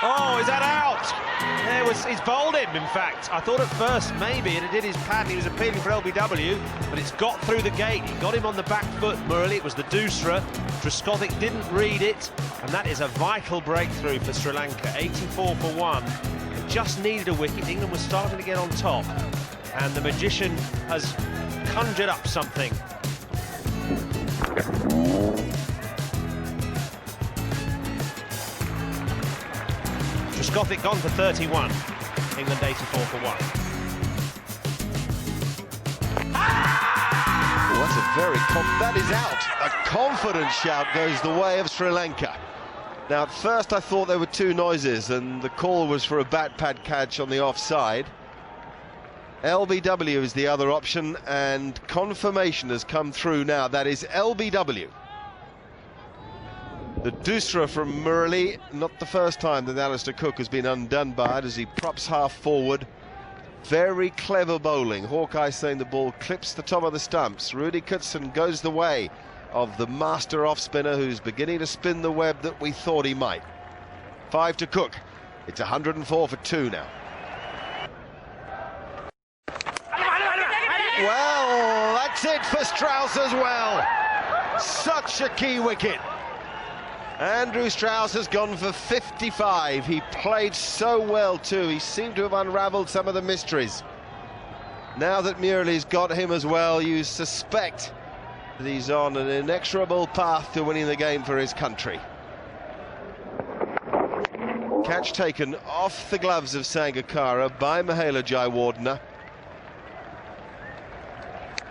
Oh, is that out? He's bowled him, in fact. I thought at first maybe, and it did his pad, and he was appealing for LBW, but it's got through the gate. He got him on the back foot, Murali. It was the Dusra. Trescothick didn't read it, and that is a vital breakthrough for Sri Lanka. 84 for 1. They just needed a wicket. England was starting to get on top, and the magician has conjured up something. Trescothick gone for 31. England 84 for 1. Well, that's a very that is out. A confident shout goes the way of Sri Lanka. Now, at first I thought there were two noises, and the call was for a bat pad catch on the offside. LBW is the other option, and confirmation has come through now. That is LBW. The Dusra from Murali, not the first time that Alistair Cook has been undone by it as he props half forward. Very clever bowling. Hawkeye saying the ball clips the top of the stumps. Rudy Kutson goes the way of the master off-spinner who's beginning to spin the web that we thought he might. 5 to Cook. It's 104 for 2 now. Well, that's it for Strauss as well. Such a key wicket. Andrew Strauss has gone for 55. He played so well too. He seemed to have unravelled some of the mysteries. Now that Murali's got him as well, you suspect that he's on an inexorable path to winning the game for his country. Catch taken off the gloves of Sangakkara by Mahela Jayawardene.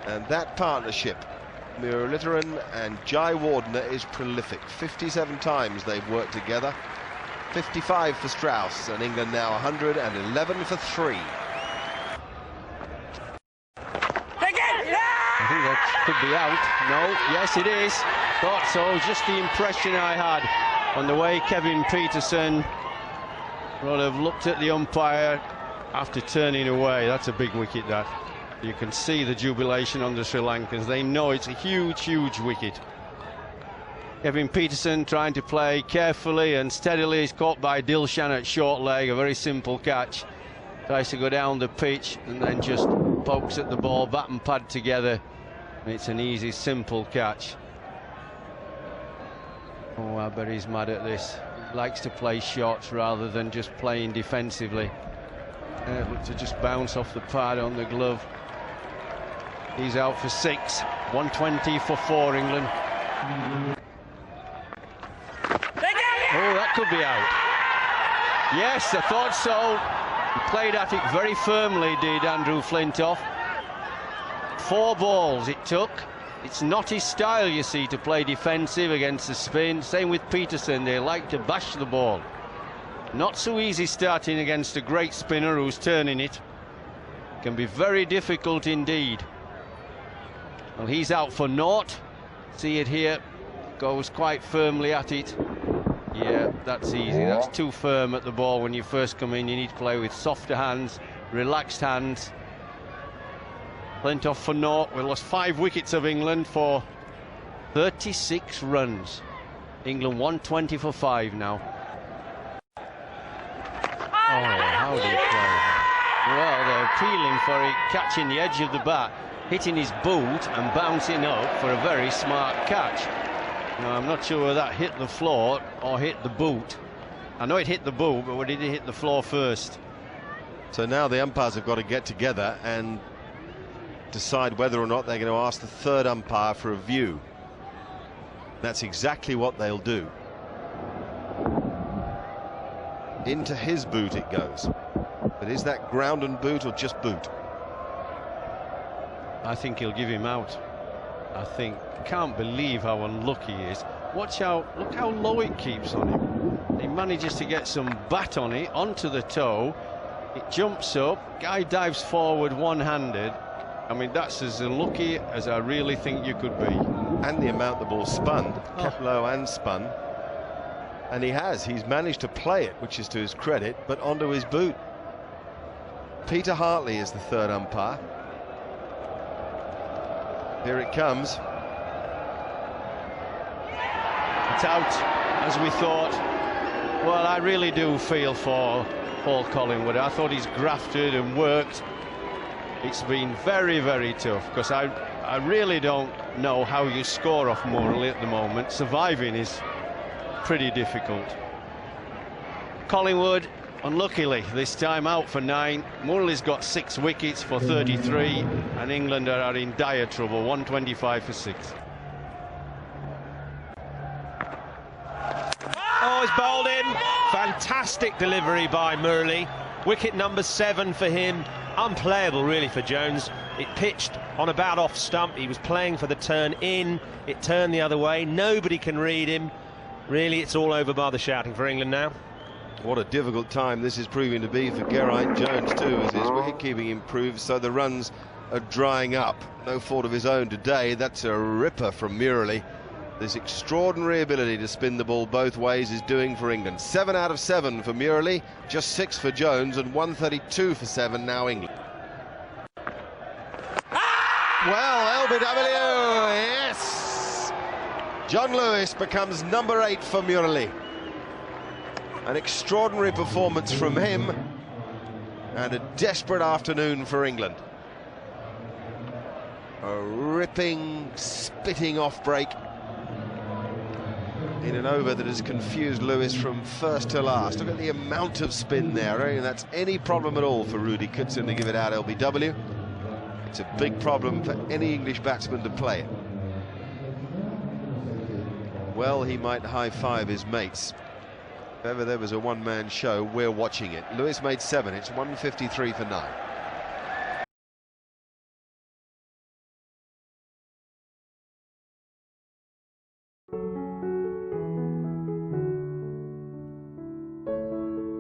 And that partnership, Muralitharan and Jayawardene, is prolific. 57 times they've worked together. 55 for Strauss, and England now 111 for 3. I think that could be out. No, yes it is. Thought so. Just the impression I had on the way Kevin Peterson would have looked at the umpire after turning away. That's a big wicket, that. You can see the jubilation on the Sri Lankans. They know it's a huge, huge wicket. Kevin Peterson trying to play carefully and steadily. He's caught by Dilshan at short leg, a very simple catch. Tries to go down the pitch and then just pokes at the ball, bat and pad together. And it's an easy, simple catch. Oh, I bet he's mad at this. He likes to play shots rather than just playing defensively. Able to just bounce off the pad on the glove. He's out for 6. 120 for 4, England. Oh, that could be out. Yes, I thought so. He played at it very firmly, did Andrew Flintoff. 4 balls it took. It's not his style, you see, to play defensive against the spin. Same with Peterson. They like to bash the ball. Not so easy starting against a great spinner who's turning it. Can be very difficult indeed. Well, he's out for naught. See it here. Goes quite firmly at it. Yeah, that's easy. That's too firm at the ball when you first come in. You need to play with softer hands, relaxed hands. Flintoff for naught. We lost 5 wickets of England for 36 runs. England 120 for 5 now. Oh, how do you play? Well, they're appealing for it, catching the edge of the bat, hitting his boot and bouncing up for a very smart catch. Now, I'm not sure whether that hit the floor or hit the boot. I know it hit the boot, but did it hit the floor first? So now the umpires have got to get together and decide whether or not they're going to ask the third umpire for a view. That's exactly what they'll do. Into his boot it goes. But is that ground and boot or just boot? I think he'll give him out. I think, can't believe how unlucky he is. Watch out, look how low it keeps on him. He manages to get some bat on it, onto the toe. It jumps up, guy dives forward one-handed. I mean, that's as unlucky as I really think you could be. And the amount the ball spun, kept low and spun. And he's managed to play it, which is to his credit, but onto his boot. Peter Hartley is the third umpire. Here it comes. It's out, as we thought. Well, I really do feel for Paul Collingwood. I thought he's grafted and worked. It's been very, very tough, because I really don't know how you score off Murali at the moment. Surviving is pretty difficult. Collingwood, unluckily, this time out for 9. Murali's got 6 wickets for 33, and England are in dire trouble, 125 for 6. Oh, he's bowled in. Fantastic delivery by Murali. Wicket number 7 for him. Unplayable, really, for Jones. It pitched on about off stump. He was playing for the turn in. It turned the other way. Nobody can read him. Really, it's all over by the shouting for England now. What a difficult time this is proving to be for Geraint Jones too, as his wicket-keeping improves, so the runs are drying up. No fault of his own today. That's a ripper from Murali. This extraordinary ability to spin the ball both ways is doing for England. 7 out of 7 for Murali, just 6 for Jones, and 132 for 7 now England. Well, LBW, yes! John Lewis becomes number 8 for Murali. An extraordinary performance from him, and a desperate afternoon for England. A ripping, spitting off break in an over that has confused Lewis from first to last. Look at the amount of spin there. I don't think that's any problem at all for Rudy Coetsen to give it out LBW. It's a big problem for any English batsman to play it. Well, he might high-five his mates. If ever there was a one-man show, we're watching it. Lewis made 7. It's 153 for 9.